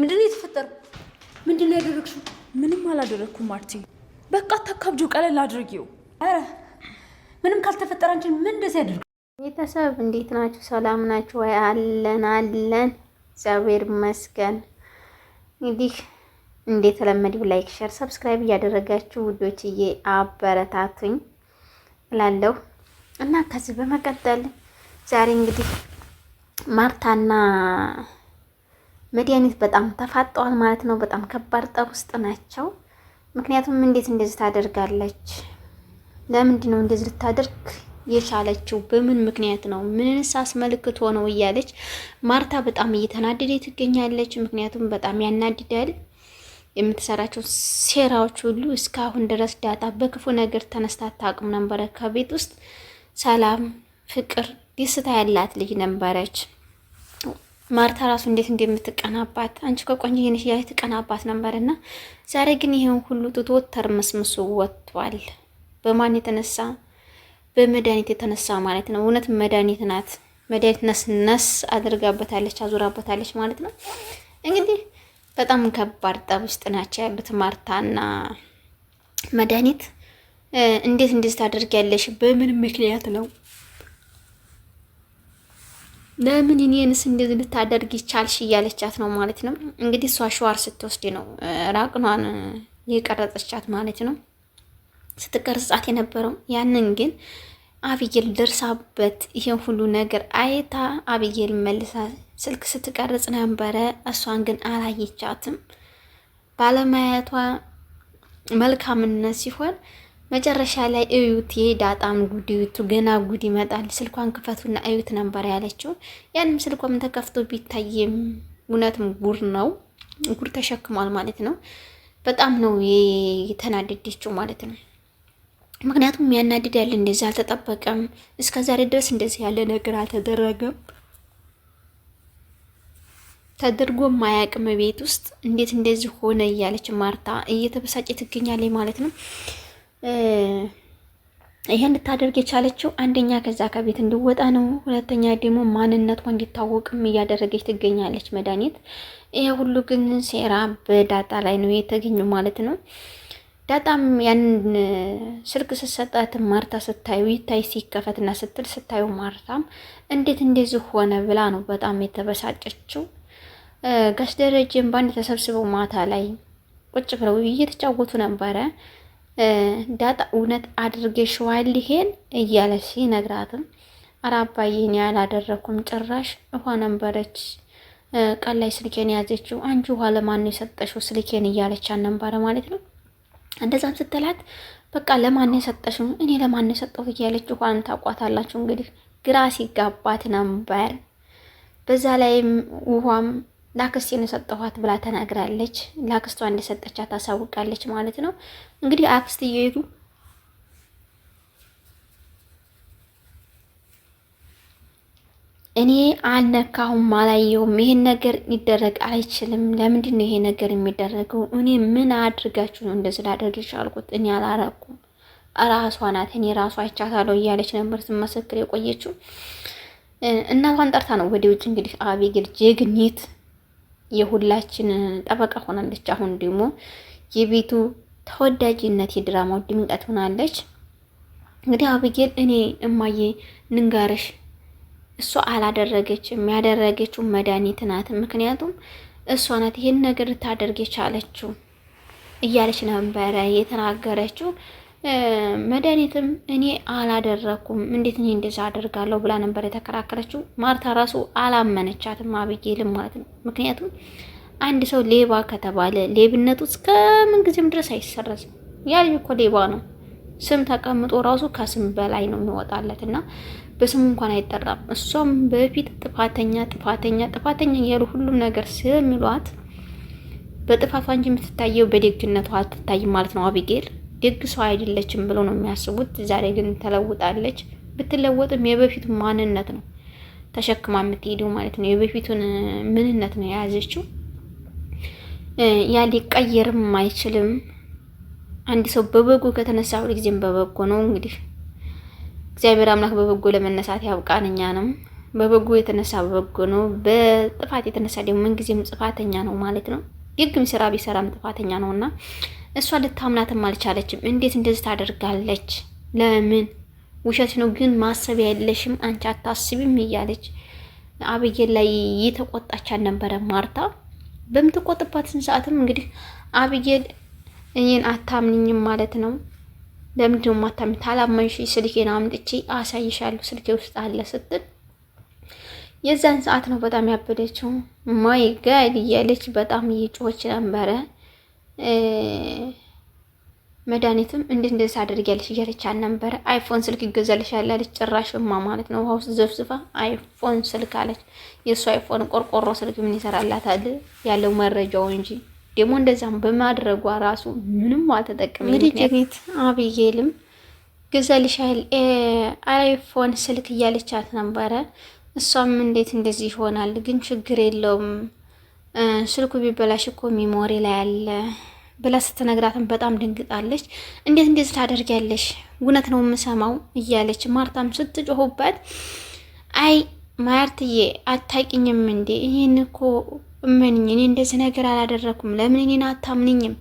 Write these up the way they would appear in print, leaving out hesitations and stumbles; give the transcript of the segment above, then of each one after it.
ምንድነው የተፈጠረው? ምንድነው ያደረግሽው? ምንም አላደረኩም ማርቲ። በቃ ተካብጆ ቀለል አድርጊው። አረ ምንም ካልተፈጠረ አንቺ ምን እንደዚህ ያደርግ? ቤተሰብ እንዴት ናችሁ? ሰላም ናችሁ ወይ? አለን እግዚአብሔር ይመስገን። እንግዲህ እንደተለመደው ላይክ፣ ሼር፣ ሰብስክራይብ እያደረጋችሁ ውዶችዬ አበረታቱኝ እላለሁ እና ከዚህ በመቀጠል ዛሬ እንግዲህ ማርታና መድኃኒት በጣም ተፋጠዋል ማለት ነው። በጣም ከባድ ጠብ ውስጥ ናቸው። ምክንያቱም እንዴት እንደዚህ ታደርጋለች? ለምንድን ነው እንደዚህ ልታደርግ የቻለችው? በምን ምክንያት ነው? ምንስ አስመልክቶ ነው እያለች ማርታ በጣም እየተናደደ ትገኛለች። ምክንያቱም በጣም ያናድዳል የምትሰራቸው ሴራዎች ሁሉ። እስካሁን ድረስ ዳጣ በክፉ ነገር ተነስታ አታውቅም ነበረ። ከቤት ውስጥ ሰላም፣ ፍቅር፣ ደስታ ያላት ልጅ ነበረች። ማርታ ራሱ እንዴት እንደምትቀናባት አንቺ ከቆንጆ ነሽ ያለ ትቀናባት ነበርና ዛሬ ግን ይሄን ሁሉ ትቶት ተርመስምሶ ወጥቷል። በማን የተነሳ? በመድኃኒት የተነሳ ማለት ነው። እውነት መድኃኒት ናት። መድኃኒት ነስ አድርጋበታለች፣ አዙራበታለች ማለት ነው። እንግዲህ በጣም ከባድ ጠብ ውስጥ ናቸው ያሉት ማርታና መድኃኒት። እንዴት እንደዚህ ታደርጊያለሽ? በምን ምክንያት ነው? ለምን እኔንስ እንደዚህ ልታደርጊ ቻልሽ? እያለቻት ነው ማለት ነው። እንግዲህ እሷ ሸዋር ስትወስድ ነው ራቅኗን የቀረጸቻት ማለት ነው። ስትቀርጻት የነበረው ያንን ግን አብዬል ደርሳበት ይሄን ሁሉ ነገር አይታ አብዬል መልሳ ስልክ ስትቀርጽ ነበረ። እሷን ግን አላየቻትም። ባለማየቷ መልካምነት ሲሆን መጨረሻ ላይ እዩት የዳጣም ጉዲቱ ገና ጉድ ይመጣል፣ ስልኳን ክፈቱና እዩት ነበር ያለችው። ያንም ስልኳም ተከፍቶ ቢታይም እውነትም ጉር ነው፣ ጉር ተሸክሟል ማለት ነው። በጣም ነው የተናደደችው ማለት ነው። ምክንያቱም ያናድዳል። እንደዚህ አልተጠበቀም። እስከዛሬ ድረስ እንደዚህ ያለ ነገር አልተደረገም፣ ተደርጎ ማያውቅም ቤት ውስጥ እንዴት እንደዚህ ሆነ እያለች ማርታ እየተበሳጨ ትገኛለች ማለት ነው። ይሄን እንድታደርግ የቻለችው አንደኛ ከዛ ከቤት እንድወጣ ነው። ሁለተኛ ደግሞ ማንነቷ እንዲታወቅም እያደረገች ትገኛለች መድኃኒት። ይሄ ሁሉ ግን ሴራ በዳጣ ላይ ነው የተገኘው ማለት ነው። ዳጣም ያንን ስልክ ስትሰጣት ማርታ ስታዩ ይታይ ሲከፈትና ስትል ስታዩ ማርታም እንዴት እንደዚህ ሆነ ብላ ነው በጣም የተበሳጨችው። ጋሽ ደረጀም ባንድ ተሰብስበው ማታ ላይ ቁጭ ብለው እየተጫወቱ ነበረ። ዳጣ እውነት አድርገሽዋል ይሄን እያለች ሲነግራትም ኧረ አባዬ እኔ አላደረኩም፣ ጭራሽ ውሃ ነበረች ቀን ላይ ስልኬን ያዘችው፣ አንቺ ውሃ ለማን ነው የሰጠሽው ስልኬን እያለች ነበረ ማለት ነው። እንደዛም ስትላት በቃ ለማን ነው የሰጠሽው? እኔ ለማን ነው የሰጠሁት እያለች ውሃን ታቋታላችሁ። እንግዲህ ግራ ሲጋባት ነበር። በዛ ላይም ውሃም ላክስቴ ነው ሰጠኋት ብላ ተናግራለች። ላክስቷ እንደሰጠቻት ታሳውቃለች ማለት ነው። እንግዲህ አክስትዬቱ እኔ አልነካሁም አላየውም፣ ይሄን ነገር ሊደረግ አይችልም። ለምንድን ነው ይሄ ነገር የሚደረገው? እኔ ምን አድርጋችሁ ነው እንደዚህ ላደርግ የቻልኩት? እኔ አላረኩም፣ ራሷ ናት፣ እኔ ራሷ አይቻታለሁ እያለች ነበር ስትመሰክር የቆየችው። እናቷን ጠርታ ነው ወደ ውጭ እንግዲህ አቤጌል ጀግኒት የሁላችን ጠበቃ ሆናለች። አሁን ደግሞ የቤቱ ተወዳጅነት የድራማው ድምቀት ሆናለች። እንግዲህ አቤጌል እኔ እማዬ ንንጋርሽ እሷ አላደረገችም፣ ያደረገችው መድኃኒት ናት። ምክንያቱም እሷ ናት ይሄን ነገር ልታደርግ የቻለችው እያለች ነበረ የተናገረችው። መድኃኒትም እኔ አላደረኩም፣ እንዴት እኔ እንደዛ አደርጋለሁ ብላ ነበር የተከራከረችው። ማርታ ራሱ አላመነቻትም አቤጌልም ማለት ነው። ምክንያቱም አንድ ሰው ሌባ ከተባለ ሌብነቱ እስከ ምን ጊዜም ድረስ አይሰረዝም። ያ ልጅ እኮ ሌባ ነው። ስም ተቀምጦ ራሱ ከስም በላይ ነው የሚወጣለት እና በስሙ እንኳን አይጠራም። እሷም በፊት ጥፋተኛ ጥፋተኛ ጥፋተኛ እያሉ ሁሉም ነገር ስለሚሏት በጥፋቷ እንጂ የምትታየው በደግነቷ አትታይም ማለት ነው። አቤጌል ደግ ሰው አይደለችም ብለው ነው የሚያስቡት። ዛሬ ግን ተለውጣለች። ብትለወጥም የበፊቱን ማንነት ነው ተሸክማ የምትሄደው ማለት ነው። የበፊቱን ምንነት ነው የያዘችው። ያ ሊቀየርም አይችልም። አንድ ሰው በበጎ ከተነሳ ሁልጊዜም በበጎ ነው። እንግዲህ እግዚአብሔር አምላክ በበጎ ለመነሳት ያብቃን እኛንም። በበጎ የተነሳ በበጎ ነው፣ በጥፋት የተነሳ ደግሞ ምንጊዜም ጥፋተኛ ነው ማለት ነው። ደግም ስራ ቢሰራም ጥፋተኛ ነውና እሷ ልታምናትም አልቻለችም። እንዴት እንደዚህ ታደርጋለች? ለምን ውሸት ነው ግን ማሰቢያ የለሽም አንቺ አታስቢም እያለች አብጌል ላይ እየተቆጣቻት ነበረ ማርታ። በምትቆጥባትን ሰዓትም እንግዲህ አብጌል እኔን አታምኝም ማለት ነው። ለምንድን ነው የማታምኝ? ታላመንሽ ስልኬን አምጥቼ አሳይሻለሁ ስልኬ ውስጥ አለ ስትል የዛን ሰዓት ነው በጣም ያበደችው። ማይ ጋድ እያለች በጣም እየጮኸች ነበረ። መድኃኒትም እንዴት እንደዚህ አድርጊያለሽ እያለች ነበረ። አይፎን ስልክ ይገዛልሻል አለች። ጭራሽማ ማለት ነው ውሃ ውስጥ ዘፍዝፋ አይፎን ስልክ አለች። የእሱ አይፎን ቆርቆሮ ስልክ ምን ይሰራላታል? ያለው መረጃው እንጂ ደግሞ እንደዛም በማድረጓ ራሱ ምንም አልተጠቀመም። እንግዲህ አብዬልም ገዛልሻል አይፎን ስልክ እያለቻት ነበረ። እሷም እንዴት እንደዚህ ይሆናል ግን ችግር የለውም ስልኩ ቢበላሽ እኮ ሚሞሪ ላይ አለ ብላ ስትነግራትም በጣም ድንግጣለች። እንዴት እንደዚህ ታደርጊያለሽ? እውነት ነው የምሰማው እያለች ማርታም ስትጮሁበት አይ ማርትዬ አታውቂኝም እንዴ? ይሄን እኮ እመንኝ፣ እኔ እንደዚህ ነገር አላደረኩም። ለምን እኔን አታምንኝም?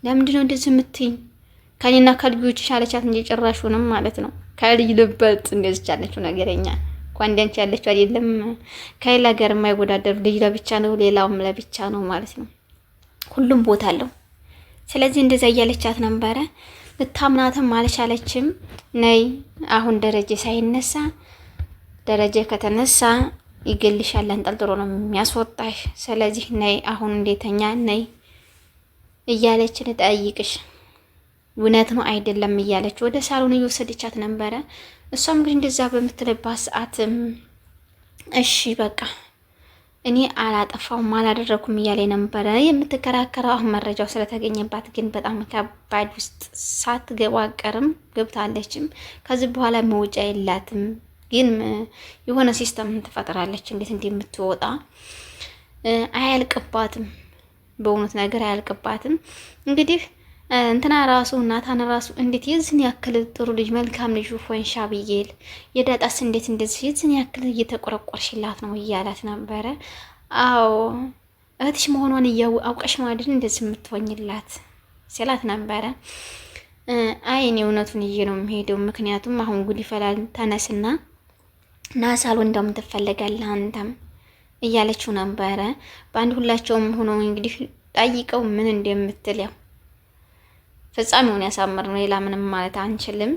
ለምንድን ነው እንደዚህ የምትይኝ? ከኔና ከልጆችሽ አለቻት እንጂ ጭራሹንም ማለት ነው ከልጅ ልበልጥ እንደዚህ ያለችው ነገረኛ ኳንዳንች ያለችው አይደለም። ከሌላ ጋር የማይወዳደር ልጅ ለብቻ ነው፣ ሌላውም ለብቻ ነው ማለት ነው። ሁሉም ቦታ አለው። ስለዚህ እንደዛ እያለቻት ነበረ። ልታምናትም አልቻለችም። ነይ አሁን ደረጀ ሳይነሳ፣ ደረጀ ከተነሳ ይገልሻል፣ አንጠልጥሎ ነው የሚያስወጣሽ። ስለዚህ ነይ አሁን እንዴተኛ ነይ እያለች ልጠይቅሽ እውነት ነው አይደለም እያለች ወደ ሳሎን እየወሰደቻት ነበረ። እሷም ግን እንደዛ በምትልባት ሰዓትም እሺ በቃ እኔ አላጠፋውም አላደረኩም እያለ ነበረ የምትከራከረው። አሁን መረጃው ስለተገኘባት ግን በጣም ከባድ ውስጥ ሳትገባ ቀርም ገብታለችም። ከዚህ በኋላ መውጫ የላትም። ግን የሆነ ሲስተም ትፈጥራለች እንዴት እንደምትወጣ አያልቅባትም። በእውነት ነገር አያልቅባትም። እንግዲህ እንትና ራሱ እናታን ራሱ እንዴት የዝን ያክል ጥሩ ልጅ መልካም ልጅ ሆንሽ አብዬል፣ የዳጣስ እንዴት እንደዚህ የዝን ያክል እየተቆረቆርሽላት ነው እያላት ነበረ። አዎ እህትሽ መሆኗን አውቀሽ ማድን እንደዚህ የምትሆኝላት ሲላት ነበረ። አይ እኔ እውነቱን ይዤ ነው የምሄደው፣ ምክንያቱም አሁን ጉድ ይፈላል፣ ተነስና ናሳሉ እንደውም ትፈለጋለህ አንተም እያለችው ነበረ። በአንድ ሁላቸውም ሆኖ እንግዲህ ጠይቀው ምን እንደምትል ያው ፍጻሜውን ያሳምር ነው። ሌላ ምንም ማለት አንችልም።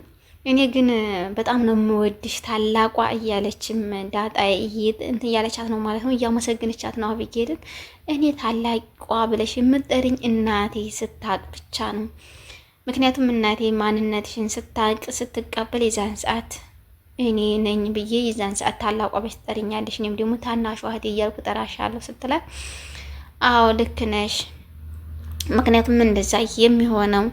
እኔ ግን በጣም ነው የምወድሽ ታላቋ እያለችም ዳጣ እንትን እያለቻት ነው ማለት ነው። እያመሰግነቻት ነው አብጌልን። እኔ ታላቋ ብለሽ የምትጠሪኝ እናቴ ስታቅ ብቻ ነው። ምክንያቱም እናቴ ማንነትሽን ስታቅ ስትቀበል የዛን ሰዓት እኔ ነኝ ብዬ የዛን ሰዓት ታላቋ ብለሽ ትጠሪኛለሽ፣ እኔም ደግሞ ታናሿ እህቴ እያልኩ እጠራሻለሁ ስትላት አዎ ልክ ነሽ፣ ምክንያቱም እንደዛ የሚሆነው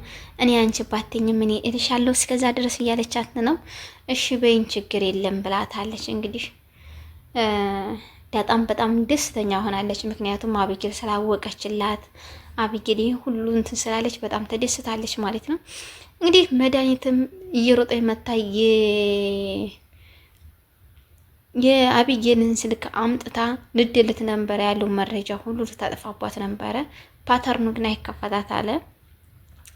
እኔ አንቺ ባትኝም እኔ እልሻለሁ እስከዛ ድረስ እያለቻት ነው። እሺ በይን ችግር የለም ብላታለች። እንግዲህ በጣም ደስተኛ ሆናለች። ምክንያቱም አብጌል ስላወቀችላት አብጌል ሁሉ እንትን ስላለች በጣም ተደስታለች ማለት ነው። እንግዲህ መድኃኒትም እየሮጠ መታ የአብጌልን ስልክ አምጥታ ልድልት ነበረ፣ ያለው መረጃ ሁሉ ልታጠፋባት ነበረ። ፓተርኑ ግን አይከፈታት አለ።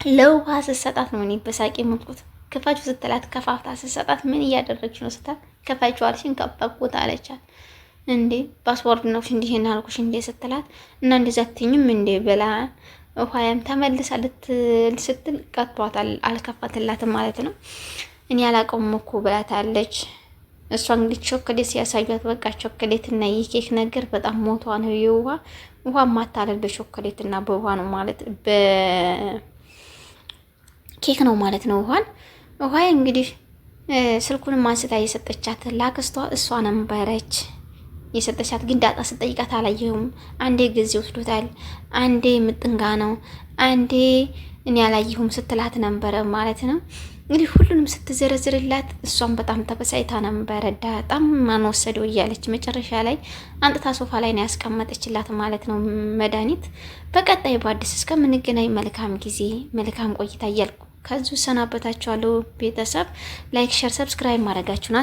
ለውሃ ስትሰጣት ነው እኔ በሳቂ የምልኩት። ክፋችሁ ስትላት ከፋፍታ ስትሰጣት ምን እያደረግሽ ነው ስትላት ከፋችሁ አልሽኝ ከፈኩት አለቻት። እንዴ ፓስወርድ ነው እንዴ እናልኩሽ እንዴ ስትላት እና እንደዛ አትኝም እንዴ ብላ ውሃያም ተመልሳ ስትል ቀጥቷታል፣ አልከፈትላትም ማለት ነው። እኔ አላውቀውም እኮ ብላታለች። እሷ እንግዲህ ቾኮሌት ሲያሳዩት በቃ ቾኮሌት እና የኬክ ነገር በጣም ሞቷ ነው። ውሃ ማታለል በቾኮሌት እና በውሃ ነው ማለት በኬክ ነው ማለት ነው። ውሃ እንግዲህ ስልኩን ማንስታ የሰጠቻት ላክስቷ እሷ ነበረች የሰጠቻት። ግን ዳጣ ስጠይቃት አላየሁም፣ አንዴ ጊዜ ወስዶታል፣ አንዴ ምጥንጋ ነው፣ አንዴ እኔ አላየሁም ስትላት ነበረ ማለት ነው። እንግዲህ ሁሉንም ስትዘረዝርላት እሷም በጣም ተበሳይታ ነበረ። ዳጣም ማን ወሰደው እያለች መጨረሻ ላይ አንጥታ ሶፋ ላይ ነው ያስቀመጠችላት ማለት ነው መድኃኒት። በቀጣይ በአዲስ እስከምንገናኝ መልካም ጊዜ መልካም ቆይታ እያልኩ ከዚሁ ሰናበታችኋለሁ። ቤተሰብ ላይክ፣ ሸር፣ ሰብስክራይብ ማድረጋችሁን